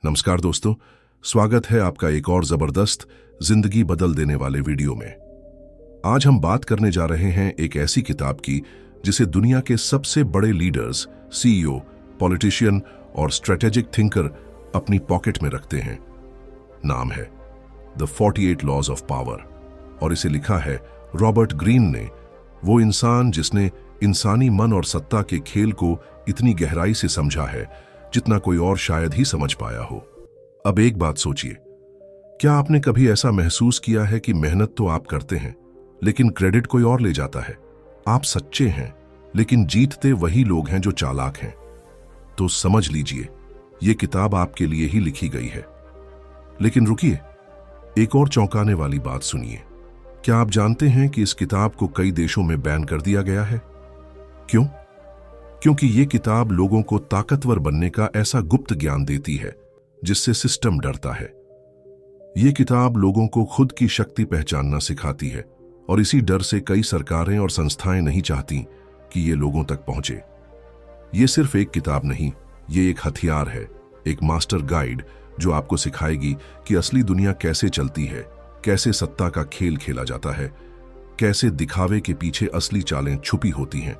नमस्कार दोस्तों, स्वागत है आपका एक और जबरदस्त जिंदगी बदल देने वाले वीडियो में। आज हम बात करने जा रहे हैं एक ऐसी किताब की जिसे दुनिया के सबसे बड़े लीडर्स, सीईओ, पॉलिटिशियन और स्ट्रेटेजिक थिंकर अपनी पॉकेट में रखते हैं। नाम है द 48 लॉज ऑफ पावर और इसे लिखा है रॉबर्ट ग्रीन ने, वो इंसान जिसने इंसानी मन और सत्ता के खेल को इतनी गहराई से समझा है जितना कोई और शायद ही समझ पाया हो। अब एक बात सोचिए, क्या आपने कभी ऐसा महसूस किया है कि मेहनत तो आप करते हैं लेकिन क्रेडिट कोई और ले जाता है? आप सच्चे हैं लेकिन जीतते वही लोग हैं जो चालाक हैं। तो समझ लीजिए, यह किताब आपके लिए ही लिखी गई है। लेकिन रुकिए, एक और चौंकाने वाली बात सुनिए। क्या आप जानते हैं कि इस किताब को कई देशों में बैन कर दिया गया है? क्यों? क्योंकि यह किताब लोगों को ताकतवर बनने का ऐसा गुप्त ज्ञान देती है जिससे सिस्टम डरता है। यह किताब लोगों को खुद की शक्ति पहचानना सिखाती है और इसी डर से कई सरकारें और संस्थाएं नहीं चाहती कि ये लोगों तक पहुंचे। यह सिर्फ एक किताब नहीं, ये एक हथियार है, एक मास्टर गाइड जो आपको सिखाएगी कि असली दुनिया कैसे चलती है, कैसे सत्ता का खेल खेला जाता है, कैसे दिखावे के पीछे असली चालें छुपी होती हैं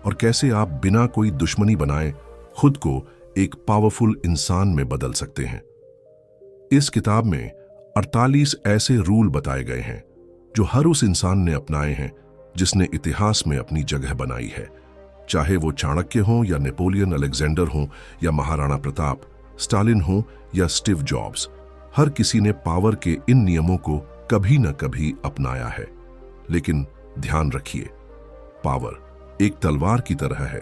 और कैसे आप बिना कोई दुश्मनी बनाए खुद को एक पावरफुल इंसान में बदल सकते हैं। इस किताब में 48 ऐसे रूल बताए गए हैं जो हर उस इंसान ने अपनाए हैं जिसने इतिहास में अपनी जगह बनाई है, चाहे वो चाणक्य हो या नेपोलियन अलेक्जेंडर हो या महाराणा प्रताप, स्टालिन हो या स्टीव जॉब्स। हर किसी ने पावर के इन नियमों को कभी न कभी अपनाया है। लेकिन ध्यान रखिए, पावर एक तलवार की तरह है।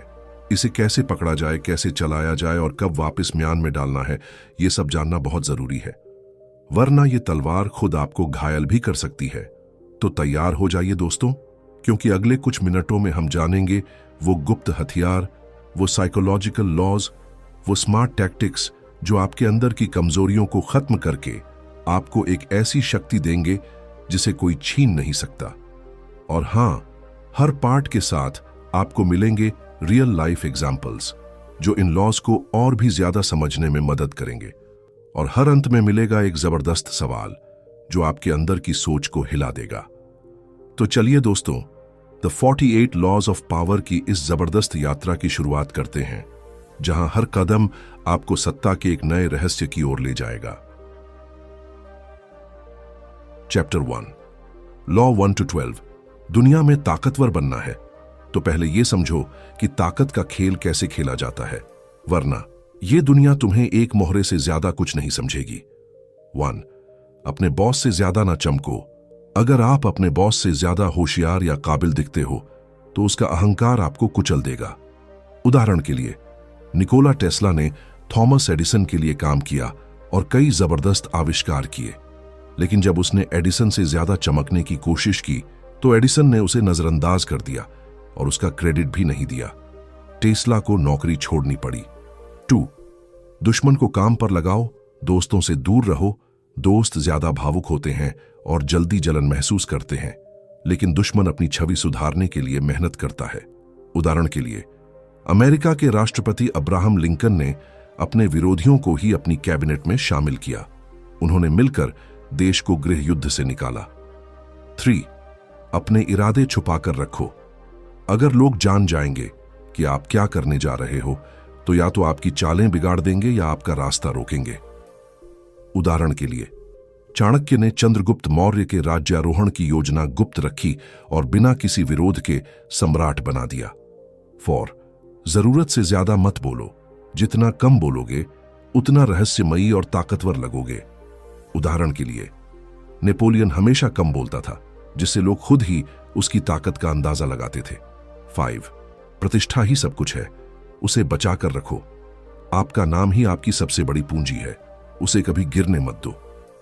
इसे कैसे पकड़ा जाए, कैसे चलाया जाए और कब वापस म्यान में डालना है, यह सब जानना बहुत जरूरी है, वरना यह तलवार खुद आपको घायल भी कर सकती है। तो तैयार हो जाइए दोस्तों, क्योंकि अगले कुछ मिनटों में हम जानेंगे वो गुप्त हथियार, वो साइकोलॉजिकल लॉज, वो स्मार्ट टैक्टिक्स जो आपके अंदर की कमजोरियों को खत्म करके आपको एक ऐसी शक्ति देंगे जिसे कोई छीन नहीं सकता। और हां, हर पार्ट के साथ आपको मिलेंगे रियल लाइफ एग्जाम्पल्स जो इन लॉज को और भी ज्यादा समझने में मदद करेंगे। और हर अंत में मिलेगा एक जबरदस्त सवाल जो आपके अंदर की सोच को हिला देगा। तो चलिए दोस्तों, द 48 लॉज ऑफ पावर की इस जबरदस्त यात्रा की शुरुआत करते हैं, जहां हर कदम आपको सत्ता के एक नए रहस्य की ओर ले जाएगा। Chapter 1, law 1 to 12। दुनिया में ताकतवर बनना है तो पहले यह समझो कि ताकत का खेल कैसे खेला जाता है, वरना यह दुनिया तुम्हें एक मोहरे से ज्यादा कुछ नहीं समझेगी। 1, अपने बॉस से ज्यादा ना चमको। अगर आप अपने बॉस से ज्यादा होशियार या काबिल दिखते हो तो उसका अहंकार आपको कुचल देगा। उदाहरण के लिए, निकोला टेस्ला ने थॉमस एडिसन के लिए काम किया और कई जबरदस्त आविष्कार किए, लेकिन जब उसने एडिसन से ज्यादा चमकने की कोशिश की तो एडिसन ने उसे नजरअंदाज कर दिया और उसका क्रेडिट भी नहीं दिया। टेस्ला को नौकरी छोड़नी पड़ी। 2, दुश्मन को काम पर लगाओ, दोस्तों से दूर रहो। दोस्त ज्यादा भावुक होते हैं और जल्दी जलन महसूस करते हैं, लेकिन दुश्मन अपनी छवि सुधारने के लिए मेहनत करता है। उदाहरण के लिए, अमेरिका के राष्ट्रपति अब्राहम लिंकन ने अपने विरोधियों को ही अपनी कैबिनेट में शामिल किया। उन्होंने मिलकर देश को गृह युद्ध से निकाला। 3, अपने इरादे छुपाकर रखो। अगर लोग जान जाएंगे कि आप क्या करने जा रहे हो तो या तो आपकी चालें बिगाड़ देंगे या आपका रास्ता रोकेंगे। उदाहरण के लिए, चाणक्य ने चंद्रगुप्त मौर्य के राज्यारोहण की योजना गुप्त रखी और बिना किसी विरोध के सम्राट बना दिया। 4, जरूरत से ज्यादा मत बोलो। जितना कम बोलोगे उतना रहस्यमयी और ताकतवर लगोगे। उदाहरण के लिए, नेपोलियन हमेशा कम बोलता था, जिससे लोग खुद ही उसकी ताकत का अंदाजा लगाते थे। 5, प्रतिष्ठा ही सब कुछ है, उसे बचाकर रखो। आपका नाम ही आपकी सबसे बड़ी पूंजी है, उसे कभी गिरने मत दो।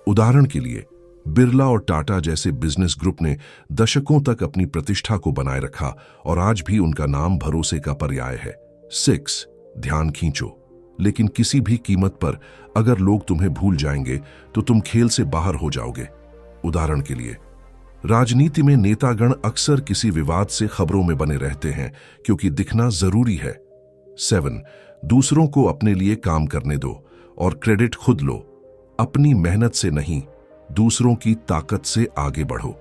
उदाहरण के लिए, बिरला और टाटा जैसे बिजनेस ग्रुप ने दशकों तक अपनी प्रतिष्ठा को बनाए रखा और आज भी उनका नाम भरोसे का पर्याय है। 6, ध्यान खींचो, लेकिन किसी भी कीमत पर। अगर लोग तुम्हें भूल जाएंगे तो तुम खेल से बाहर हो जाओगे। उदाहरण के लिए, राजनीति में नेतागण अक्सर किसी विवाद से खबरों में बने रहते हैं क्योंकि दिखना जरूरी है। 7, दूसरों को अपने लिए काम करने दो और क्रेडिट खुद लो। अपनी मेहनत से नहीं, दूसरों की ताकत से आगे बढ़ो।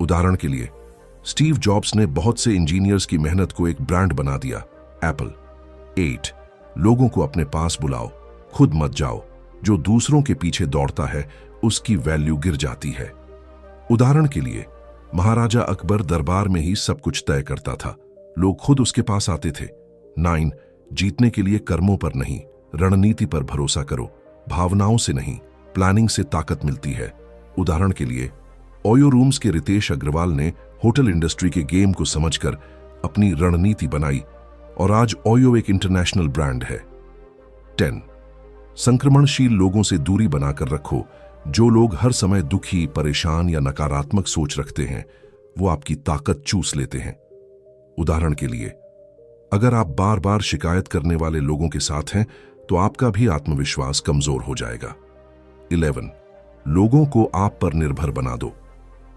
उदाहरण के लिए, स्टीव जॉब्स ने बहुत से इंजीनियर्स की मेहनत को एक ब्रांड बना दिया, एप्पल। 8 लोगों को अपने पास बुलाओ, खुद मत जाओ। जो दूसरों के पीछे दौड़ता है उसकी वैल्यू गिर जाती है। उदाहरण के लिए, महाराजा अकबर दरबार में ही सब कुछ तय करता था, लोग खुद उसके पास आते थे। 9 जीतने के लिए कर्मों पर नहीं, रणनीति पर भरोसा करो। भावनाओं से नहीं, प्लानिंग से ताकत मिलती है। उदाहरण के लिए, ओयो रूम्स के रितेश अग्रवाल ने होटल इंडस्ट्री के गेम को समझकर अपनी रणनीति बनाई और आज ओयो एक इंटरनेशनल ब्रांड है। 10 संक्रमणशील लोगों से दूरी बनाकर रखो। जो लोग हर समय दुखी, परेशान या नकारात्मक सोच रखते हैं, वो आपकी ताकत चूस लेते हैं। उदाहरण के लिए, अगर आप बार बार शिकायत करने वाले लोगों के साथ हैं तो आपका भी आत्मविश्वास कमजोर हो जाएगा। 11 लोगों को आप पर निर्भर बना दो।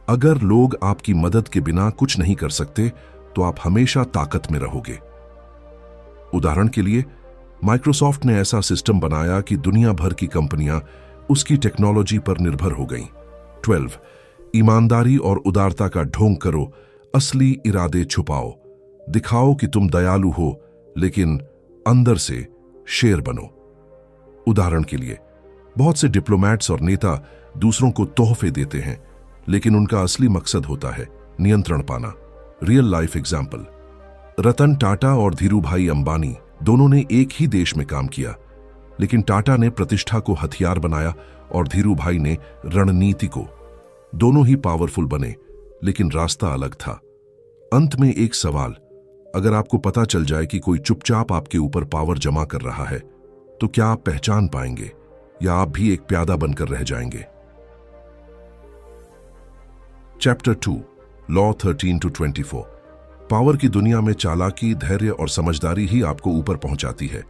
अगर लोग आपकी मदद के बिना कुछ नहीं कर सकते तो आप हमेशा ताकत में रहोगे। उदाहरण के लिए, माइक्रोसॉफ्ट ने ऐसा सिस्टम बनाया कि दुनिया भर की कंपनियां उसकी टेक्नोलॉजी पर निर्भर हो गईं। 12 ईमानदारी और उदारता का ढोंग करो, असली इरादे छुपाओ। दिखाओ कि तुम दयालु हो, लेकिन अंदर से शेर बनो। उदाहरण के लिए, बहुत से डिप्लोमैट्स और नेता दूसरों को तोहफे देते हैं, लेकिन उनका असली मकसद होता है नियंत्रण पाना। Real life example, Ratan Tata और धीरूभाई अंबानी दोनों ने एक ही देश में काम किया, लेकिन टाटा ने प्रतिष्ठा को हथियार बनाया और धीरूभाई ने रणनीति को। दोनों ही पावरफुल बने, लेकिन रास्ता अलग था। अंत में एक सवाल, अगर आपको पता चल जाए कि कोई चुपचाप आपके ऊपर पावर जमा कर रहा है, तो क्या आप पहचान पाएंगे या आप भी एक प्यादा बनकर रह जाएंगे? चैप्टर 2 लॉ 13 to 24 पावर की दुनिया में चालाकी, धैर्य और समझदारी ही आपको ऊपर पहुंचाती है,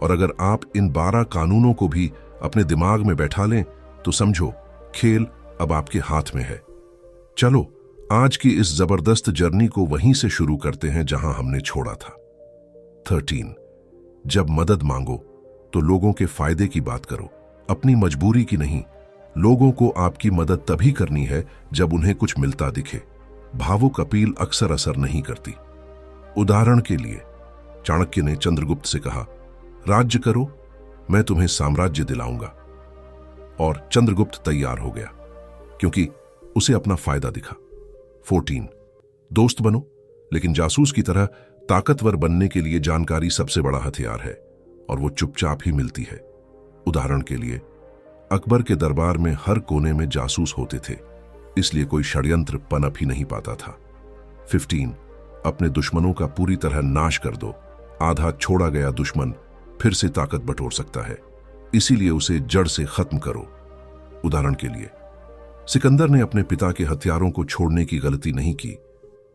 और अगर आप इन 12 कानूनों को भी अपने दिमाग में बैठा लें तो समझो खेल अब आपके हाथ में है। चलो आज की इस जबरदस्त जर्नी को वहीं से शुरू करते हैं जहां हमने छोड़ा था। 13 जब मदद मांगो तो लोगों के फायदे की बात करो, अपनी मजबूरी की नहीं। लोगों को आपकी मदद तभी करनी है जब उन्हें कुछ मिलता दिखे। भावुक अपील अक्सर असर नहीं करती। उदाहरण के लिए, चाणक्य ने चंद्रगुप्त से कहा, राज्य करो, मैं तुम्हें साम्राज्य दिलाऊंगा। और चंद्रगुप्त तैयार हो गया, क्योंकि उसे अपना फायदा दिखा। 14 दोस्त बनो, लेकिन जासूस की तरह। ताकतवर बनने के लिए जानकारी सबसे बड़ा हथियार है, और वो चुपचाप ही मिलती है। उदाहरण के लिए, अकबर के दरबार में हर कोने में जासूस होते थे, इसलिए कोई षड्यंत्र पनप ही नहीं पाता था। 15 अपने दुश्मनों का पूरी तरह नाश कर दो। आधा छोड़ा गया दुश्मन फिर से ताकत बटोर सकता है, इसीलिए उसे जड़ से खत्म करो। उदाहरण के लिए, सिकंदर ने अपने पिता के हथियारों को छोड़ने की गलती नहीं की,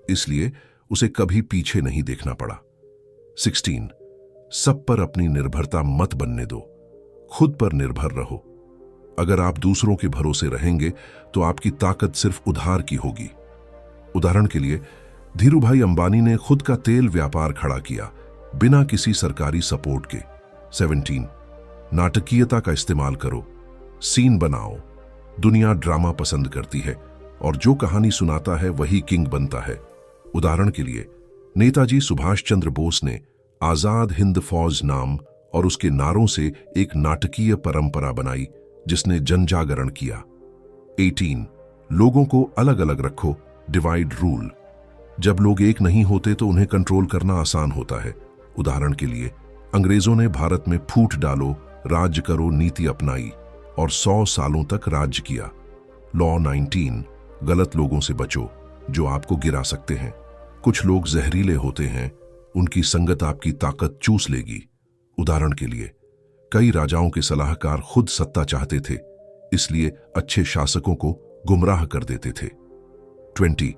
इसलिए उसे कभी पीछे नहीं देखना पड़ा। 16 सब पर अपनी निर्भरता मत बनने दो, खुद पर निर्भर रहो। अगर आप दूसरों के भरोसे रहेंगे तो आपकी ताकत सिर्फ उधार की होगी। उदाहरण के लिए, धीरूभाई अंबानी ने खुद का तेल व्यापार खड़ा किया बिना किसी सरकारी सपोर्ट के। 17 नाटकीयता का इस्तेमाल करो, सीन बनाओ। दुनिया ड्रामा पसंद करती है, और जो कहानी सुनाता है वही किंग बनता है। उदाहरण के लिए, नेताजी सुभाष चंद्र बोस ने आजाद हिंद फौज नाम और उसके नारों से एक नाटकीय परंपरा बनाई जिसने जनजागरण किया। 18 लोगों को अलग अलग रखो, डिवाइड रूल। जब लोग एक नहीं होते तो उन्हें कंट्रोल करना आसान होता है। उदाहरण के लिए, अंग्रेजों ने भारत में फूट डालो, राज्य करो नीति अपनाई और 100 सालों तक राज्य किया। लॉ 19 गलत लोगों से बचो जो आपको गिरा सकते हैं। कुछ लोग जहरीले होते हैं, उनकी संगत आपकी ताकत चूस लेगी। उदाहरण के लिए, कई राजाओं के सलाहकार खुद सत्ता चाहते थे, इसलिए अच्छे शासकों को गुमराह कर देते थे। 20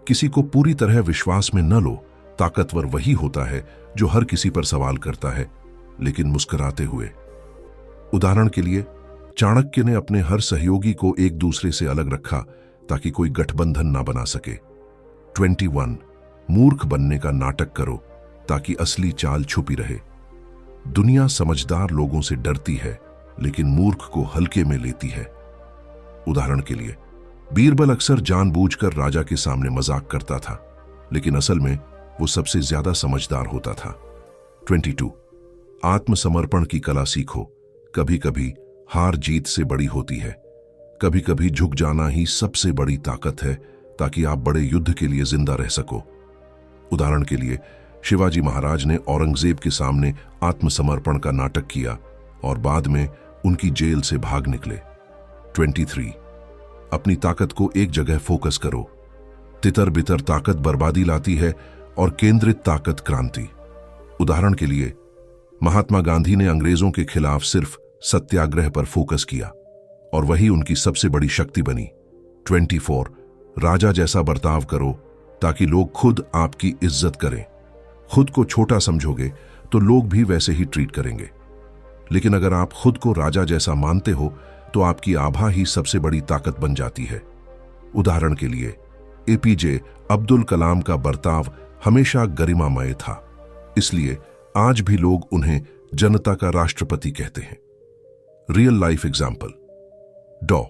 किसी को पूरी तरह विश्वास में न लो। ताकतवर वही होता है जो हर किसी पर सवाल करता है, लेकिन मुस्कुराते हुए। उदाहरण के लिए, चाणक्य ने अपने हर सहयोगी को एक दूसरे से अलग रखा ताकि कोई गठबंधन ना बना सके। 21 मूर्ख बनने का नाटक करो ताकि असली चाल छुपी रहे। दुनिया समझदार लोगों से डरती है, लेकिन मूर्ख को हल्के में लेती है। उदाहरण के लिए, बीरबल अक्सर जानबूझकर राजा के सामने मजाक करता था, लेकिन असल में वो सबसे ज्यादा समझदार होता था। 22 आत्मसमर्पण की कला सीखो। कभी कभी हार जीत से बड़ी होती है। कभी कभी झुक जाना ही सबसे बड़ी ताकत है, ताकि आप बड़े युद्ध के लिए जिंदा रह सको। उदाहरण के लिए, शिवाजी महाराज ने औरंगजेब के सामने आत्मसमर्पण का नाटक किया और बाद में उनकी जेल से भाग निकले। 23 अपनी ताकत को एक जगह फोकस करो। तितर बितर ताकत बर्बादी लाती है और केंद्रित ताकत क्रांति। उदाहरण के लिए, महात्मा गांधी ने अंग्रेजों के खिलाफ सिर्फ सत्याग्रह पर फोकस किया और वही उनकी सबसे बड़ी शक्ति बनी। 24 राजा जैसा बर्ताव करो ताकि लोग खुद आपकी इज्जत करें। खुद को छोटा समझोगे तो लोग भी वैसे ही ट्रीट करेंगे, लेकिन अगर आप खुद को राजा जैसा मानते हो तो आपकी आभा ही सबसे बड़ी ताकत बन जाती है। उदाहरण के लिए, एपीजे अब्दुल कलाम का बर्ताव हमेशा गरिमामय था, इसलिए आज भी लोग उन्हें जनता का राष्ट्रपति कहते हैं। रियल लाइफ एग्जाम्पल, डॉ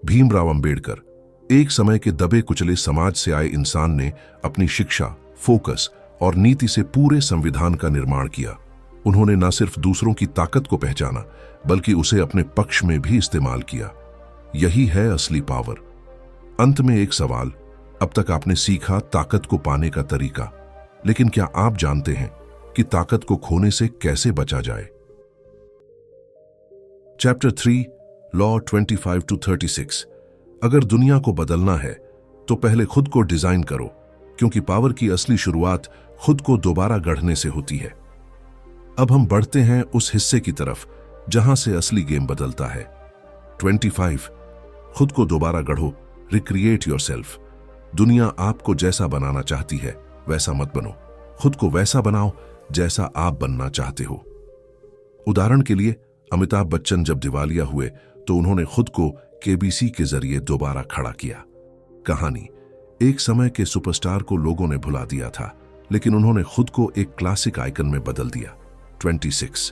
भीमराव अंबेडकर एक समय के दबे कुचले समाज से आए इंसान ने अपनी शिक्षा, फोकस और नीति से पूरे संविधान का निर्माण किया। उन्होंने न सिर्फ दूसरों की ताकत को पहचाना, बल्कि उसे अपने पक्ष में भी इस्तेमाल किया। यही है असली पावर। अंत में एक सवाल, अब तक आपने सीखा ताकत को पाने का तरीका, लेकिन क्या आप जानते हैं कि ताकत को खोने से कैसे बचा जाए? Chapter 3 law 25 to 36। अगर दुनिया को बदलना है तो पहले खुद को डिजाइन करो, क्योंकि पावर की असली शुरुआत खुद को दोबारा गढ़ने से होती है। अब हम बढ़ते हैं उस हिस्से की तरफ जहां से असली गेम बदलता है। 25 खुद को दोबारा गढ़ो, रिक्रिएट योरसेल्फ। दुनिया आपको जैसा बनाना चाहती है वैसा मत बनो, खुद को वैसा बनाओ जैसा आप बनना चाहते हो। उदाहरण के लिए, अमिताभ बच्चन जब दिवालिया हुए तो उन्होंने खुद को केबीसी के जरिए दोबारा खड़ा किया। कहानी, एक समय के सुपरस्टार को लोगों ने भुला दिया था, लेकिन उन्होंने खुद को एक क्लासिक आइकन में बदल दिया। 26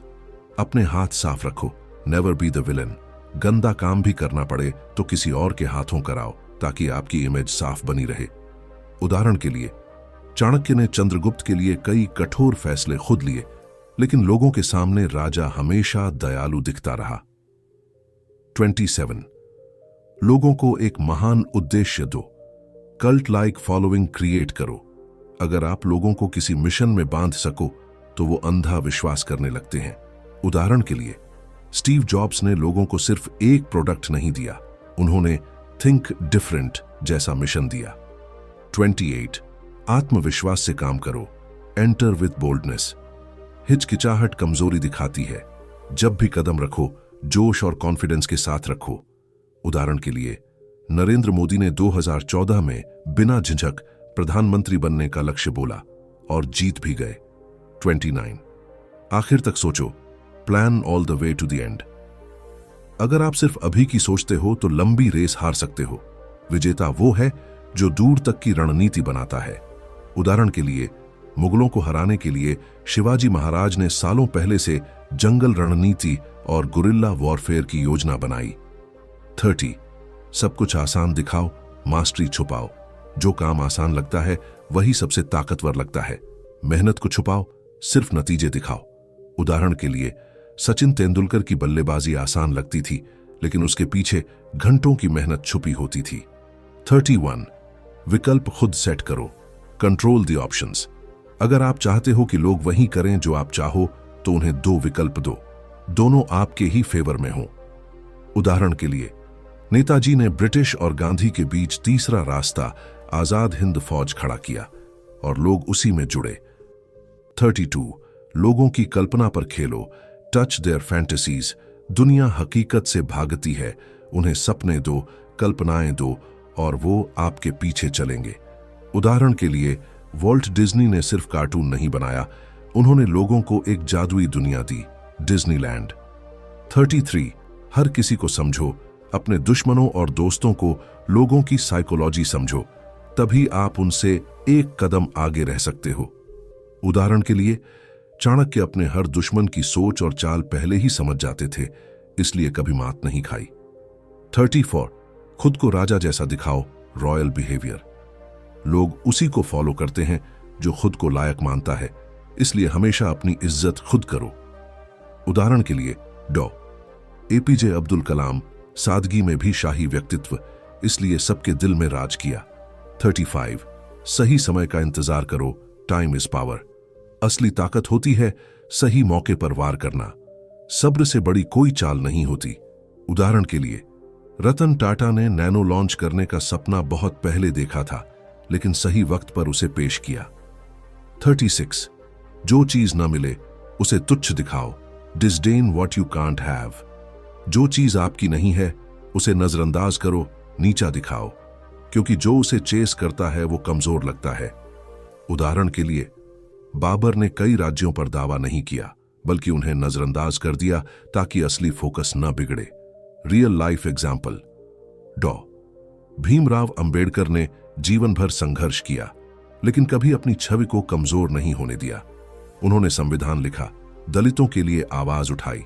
अपने हाथ साफ रखो, नेवर बी द विलन। गंदा काम भी करना पड़े तो किसी और के हाथों कराओ, ताकि आपकी इमेज साफ बनी रहे। उदाहरण के लिए, चाणक्य ने चंद्रगुप्त के लिए कई कठोर फैसले खुद लिए, लेकिन लोगों के सामने राजा हमेशा दयालु दिखता रहा। 27 लोगों को एक महान उद्देश्य दो, कल्ट लाइक फॉलोइंग क्रिएट करो। अगर आप लोगों को किसी मिशन में बांध सको तो वो अंधा विश्वास करने लगते हैं। उदाहरण के लिए, स्टीव जॉब्स ने लोगों को सिर्फ एक प्रोडक्ट नहीं दिया, उन्होंने थिंक डिफरेंट जैसा मिशन दिया। 28 आत्मविश्वास से काम करो, एंटर विथ बोल्डनेस। हिचकिचाहट कमजोरी दिखाती है, जब भी कदम रखो जोश और कॉन्फिडेंस के साथ रखो। उदाहरण के लिए, नरेंद्र मोदी ने 2014 में बिना झिझक प्रधानमंत्री बनने का लक्ष्य बोला और जीत भी गए। 29 आखिर तक सोचो, plan all the way to the end. अगर आप सिर्फ अभी की सोचते हो तो लंबी रेस हार सकते हो। विजेता वो है जो दूर तक की रणनीति बनाता है। उदाहरण के लिए, मुगलों को हराने के लिए शिवाजी महाराज ने सालों पहले से जंगल रणनीति और गुरिल्ला वॉरफेयर की योजना बनाई। 30 सब कुछ आसान दिखाओ, मास्टरी छुपाओ। जो काम आसान लगता है वही सबसे ताकतवर लगता है। मेहनत को छुपाओ, सिर्फ नतीजे दिखाओ। उदाहरण के लिए, सचिन तेंदुलकर की बल्लेबाजी आसान लगती थी, लेकिन उसके पीछे घंटों की मेहनत छुपी होती थी। 31 विकल्प खुद सेट करो, कंट्रोल द ऑप्शंस। अगर आप चाहते हो कि लोग वही करें जो आप चाहो, तो उन्हें 2 विकल्प दो, दोनों आपके ही फेवर में हो। उदाहरण के लिए, नेताजी ने ब्रिटिश और गांधी के बीच तीसरा रास्ता आजाद हिंद फौज खड़ा किया और लोग उसी में जुड़े। 32 लोगों की कल्पना पर खेलो, टच देयर फैंटेसीज। दुनिया हकीकत से भागती है, उन्हें सपने दो, कल्पनाएं दो और वो आपके पीछे चलेंगे। उदाहरण के लिए, वॉल्ट डिज्नी ने सिर्फ कार्टून नहीं बनाया, उन्होंने लोगों को एक जादुई दुनिया दी, डिज्नीलैंड। 33 हर किसी को समझो, अपने दुश्मनों और दोस्तों को, लोगों की साइकोलॉजी समझो, तभी आप उनसे एक कदम आगे रह सकते हो। उदाहरण के लिए, चाणक्य अपने हर दुश्मन की सोच और चाल पहले ही समझ जाते थे, इसलिए कभी मात नहीं खाई। 34 खुद को राजा जैसा दिखाओ, रॉयल बिहेवियर। लोग उसी को फॉलो करते हैं जो खुद को लायक मानता है, इसलिए हमेशा अपनी इज्जत खुद करो। उदाहरण के लिए डॉ. एपीजे अब्दुल कलाम, सादगी में भी शाही व्यक्तित्व, इसलिए सबके दिल में राज किया। 35 सही समय का इंतजार करो, टाइम इज पावर। असली ताकत होती है सही मौके पर वार करना। सब्र से बड़ी कोई चाल नहीं होती। उदाहरण के लिए रतन टाटा ने नैनो लॉन्च करने का सपना बहुत पहले देखा था, लेकिन सही वक्त पर उसे पेश किया। 36 जो चीज न मिले उसे तुच्छ दिखाओ, disdain what you can't have. जो चीज आपकी नहीं है उसे नजरअंदाज करो, नीचा दिखाओ, क्योंकि जो उसे चेस करता है वो कमजोर लगता है। उदाहरण के लिए बाबर ने कई राज्यों पर दावा नहीं किया, बल्कि उन्हें नजरअंदाज कर दिया ताकि असली फोकस न बिगड़े। रियल लाइफ एग्जाम्पल डॉ. भीमराव अंबेडकर ने जीवन भर संघर्ष किया, लेकिन कभी अपनी छवि को कमजोर नहीं होने दिया। उन्होंने संविधान लिखा, दलितों के लिए आवाज उठाई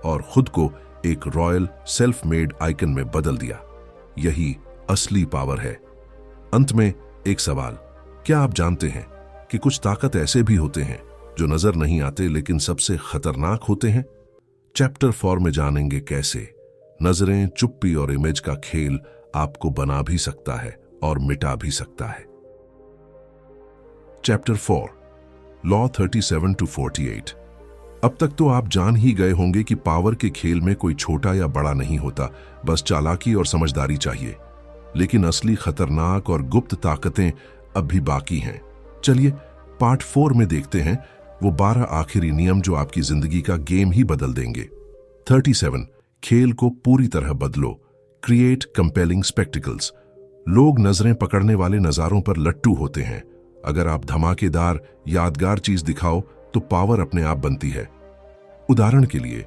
और खुद को एक रॉयल सेल्फ मेड आइकन में बदल दिया। यही असली पावर है। अंत में एक सवाल, क्या आप जानते हैं कि कुछ ताकत ऐसे भी होते हैं जो नजर नहीं आते लेकिन सबसे खतरनाक होते हैं? चैप्टर 4 में जानेंगे कैसे नजरें, चुप्पी और इमेज का खेल आपको बना भी सकता है और मिटा भी सकता है। Chapter 4 law 37 to 48। अब तक तो आप जान ही गए होंगे कि पावर के खेल में कोई छोटा या बड़ा नहीं होता, बस चालाकी और समझदारी चाहिए। लेकिन असली खतरनाक और गुप्त ताकतें अब भी बाकी हैं। चलिए पार्ट 4 में देखते हैं वो 12 आखिरी नियम जो आपकी जिंदगी का गेम ही बदल देंगे। 37 खेल को पूरी तरह बदलो, क्रिएट कंपेलिंग स्पेक्टिकल्स। लोग नजरें पकड़ने वाले नजारों पर लट्टू होते हैं। अगर आप धमाकेदार यादगार चीज दिखाओ तो पावर अपने आप बनती है। उदाहरण के लिए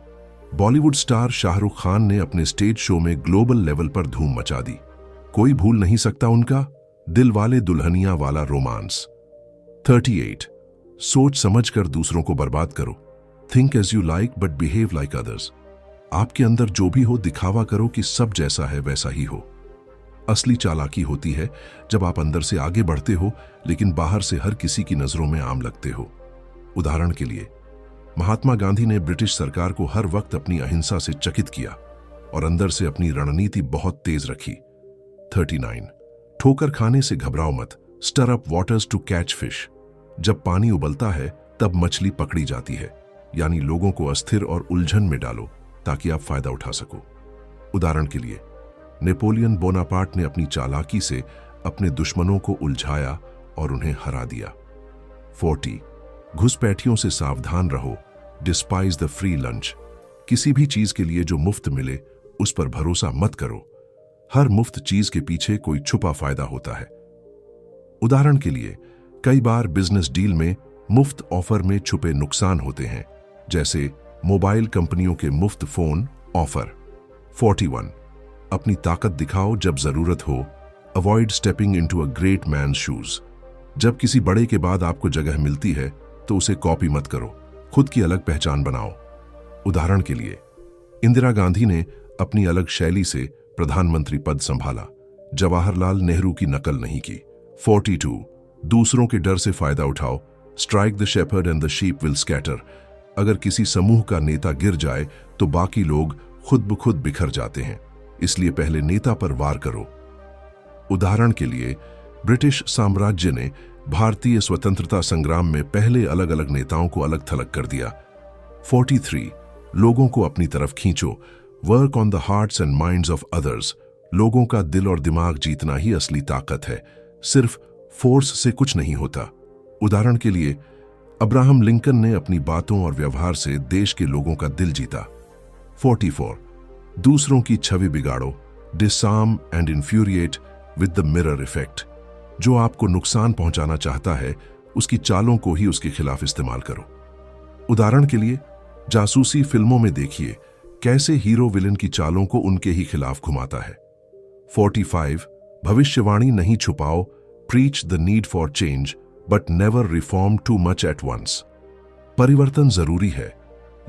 बॉलीवुड स्टार शाहरुख खान ने अपने स्टेज शो में ग्लोबल लेवल पर धूम मचा दी। कोई भूल नहीं सकता उनका दिल वाले दुल्हनिया वाला रोमांस। 38 सोच समझकर दूसरों को बर्बाद करो, think as you like but behave like others. आपके अंदर जो भी हो दिखावा करो कि सब जैसा है वैसा ही हो। असली चालाकी होती है जब आप अंदर से आगे बढ़ते हो लेकिन बाहर से हर किसी की नजरों में आम लगते हो। उदाहरण के लिए महात्मा गांधी ने ब्रिटिश सरकार को हर वक्त अपनी अहिंसा से चकित किया और अंदर से अपनी रणनीति बहुत तेज रखी। 39 ठोकर खाने से घबराओ मत, stir up waters to catch fish. जब पानी उबलता है तब मछली पकड़ी जाती है, यानी लोगों को अस्थिर और उलझन में डालो ताकि आप फायदा उठा सको। उदाहरण के लिए नेपोलियन बोनापार्ट ने अपनी चालाकी से अपने दुश्मनों को उलझाया और उन्हें हरा दिया। 40 घुसपैठियों से सावधान रहो, डिस्पाइज द फ्री लंच। किसी भी चीज के लिए जो मुफ्त मिले उस पर भरोसा मत करो। हर मुफ्त चीज के पीछे कोई छुपा फायदा होता है। उदाहरण के लिए कई बार बिजनेस डील में मुफ्त ऑफर में छुपे नुकसान होते हैं, जैसे मोबाइल कंपनियों के मुफ्त फोन ऑफर। 41 अपनी ताकत दिखाओ जब जरूरत हो, avoid stepping into a great man shoes. जब किसी बड़े के बाद आपको जगह मिलती है तो उसे कॉपी मत करो, खुद की अलग पहचान बनाओ। उदाहरण के लिए इंदिरा गांधी ने अपनी अलग शैली से प्रधानमंत्री पद संभाला, जवाहरलाल नेहरू की नकल नहीं की। 42 दूसरों के डर से फायदा उठाओ, strike the shepherd and the sheep will scatter. अगर किसी समूह का नेता गिर जाए तो बाकी लोग खुद ब खुद बिखर जाते हैं, इसलिए पहले नेता पर वार करो। उदाहरण के लिए ब्रिटिश साम्राज्य ने भारतीय स्वतंत्रता संग्राम में पहले अलग अलग नेताओं को अलग थलग कर दिया। 43 लोगों को अपनी तरफ खींचो, work on the hearts and minds of others. लोगों का दिल और दिमाग जीतना ही असली ताकत है, सिर्फ फोर्स से कुछ नहीं होता। उदाहरण के लिए अब्राहम लिंकन ने अपनी बातों और व्यवहार से देश के लोगों का दिल जीता। 44 दूसरों की छवि बिगाड़ो, disarm and infuriate with the mirror effect. जो आपको नुकसान पहुंचाना चाहता है उसकी चालों को ही उसके खिलाफ इस्तेमाल करो। उदाहरण के लिए जासूसी फिल्मों में देखिए कैसे हीरो विलेन की चालों को उनके ही खिलाफ घुमाता है। 45 भविष्यवाणी नहीं छुपाओ, preach the need for change but never reform too much at once. परिवर्तन जरूरी है,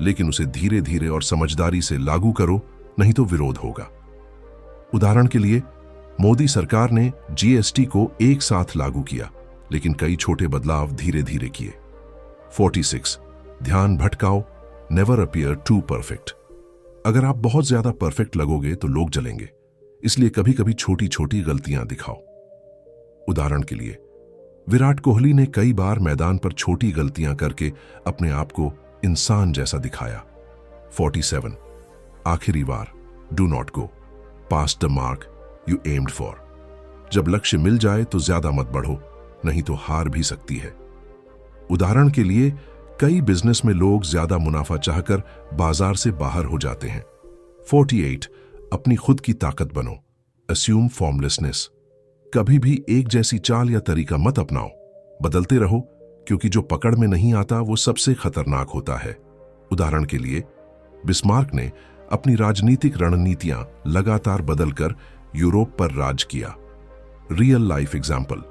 लेकिन उसे धीरे धीरे और समझदारी से लागू करो, नहीं तो विरोध होगा। उदाहरण के लिए, मोदी सरकार ने जीएसटी को एक साथ लागू किया, लेकिन कई छोटे बदलाव धीरे धीरे किए। 46 ध्यान भटकाओ, नेवर अपीयर टू परफेक्ट। अगर आप बहुत ज्यादा परफेक्ट लगोगे तो लोग जलेंगे, इसलिए कभी कभी छोटी छोटी गलतियां दिखाओ। उदाहरण के लिए, विराट कोहली ने कई बार मैदान पर छोटी गलतियां करके अपने आप को इंसान जैसा दिखाया। 47 आखिरी बार, do not go past the mark you aimed for. जब लक्ष्य मिल जाए तो ज्यादा मत बढ़ो, नहीं तो हार भी सकती है। उदाहरण के लिए, कई बिजनेस में लोग ज्यादा मुनाफा चाहकर बाजार से बाहर हो जाते हैं। 48 अपनी खुद की ताकत बनो, अस्यूम फॉर्मलेसनेस। कभी भी एक जैसी चाल या तरीका मत अपनाओ, बदलते रहो, क्योंकि जो पकड़ में नहीं आता वो सबसे खतरनाक होता है। उदाहरण के लिए, बिस्मार्क ने अपनी राजनीतिक रणनीतियां लगातार बदलकर यूरोप पर राज किया। Real life example,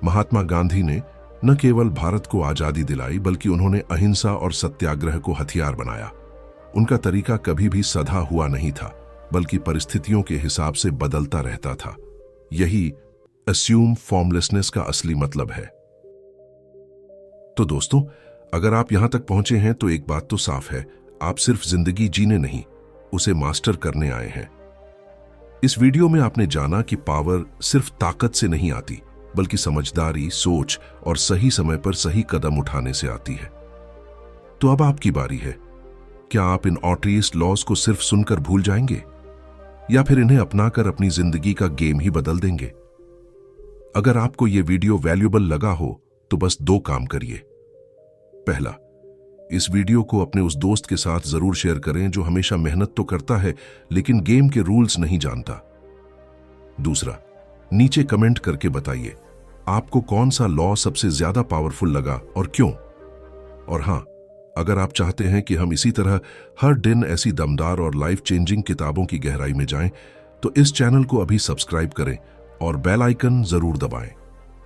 Mahatma Gandhi ने न केवल भारत को आजादी दिलाई, बल्कि उन्होंने अहिंसा और सत्याग्रह को हथियार बनाया। उनका तरीका कभी भी सधा हुआ नहीं था, बल्कि परिस्थितियों के हिसाब से बदलता रहता था। यही अस्यूम फॉर्मलेसनेस का असली मतलब है। तो दोस्तों, अगर आप यहां तक पहुंचे हैं तो एक बात तो साफ है, आप सिर्फ जिंदगी जीने नहीं, उसे मास्टर करने आए हैं। इस वीडियो में आपने जाना कि पावर सिर्फ ताकत से नहीं आती, बल्कि समझदारी, सोच और सही समय पर सही कदम उठाने से आती है। तो अब आपकी बारी है। क्या आप इन ऑट्रियस्ट लॉज को सिर्फ सुनकर भूल जाएंगे, या फिर इन्हें अपनाकर अपनी जिंदगी का गेम ही बदल देंगे? अगर आपको यह वीडियो वैल्यूएबल लगा हो तो बस 2 काम करिए। पहला, इस वीडियो को अपने उस दोस्त के साथ जरूर शेयर करें जो हमेशा मेहनत तो करता है लेकिन गेम के रूल्स नहीं जानता। दूसरा, नीचे कमेंट करके बताइए आपको कौन सा लॉ सबसे ज्यादा पावरफुल लगा और क्यों। और हां, अगर आप चाहते हैं कि हम इसी तरह हर दिन ऐसी दमदार और लाइफ चेंजिंग किताबों की गहराई में जाएं, तो इस चैनल को अभी सब्सक्राइब करें और बेल आइकन जरूर दबाएं,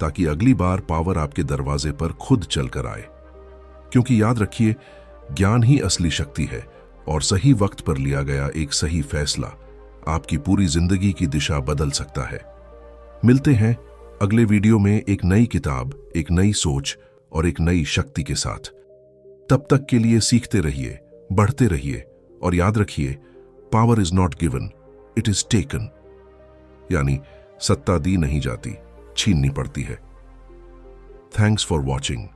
ताकि अगली बार पावर आपके दरवाजे पर खुद चलकर आए। क्योंकि याद रखिए, ज्ञान ही असली शक्ति है और सही वक्त पर लिया गया एक सही फैसला आपकी पूरी जिंदगी की दिशा बदल सकता है। मिलते हैं अगले वीडियो में एक नई किताब, एक नई सोच और एक नई शक्ति के साथ। तब तक के लिए सीखते रहिए, बढ़ते रहिए और याद रखिए, power is not given, it is taken. यानी सत्ता दी नहीं जाती, छीननी पड़ती है। Thanks for watching.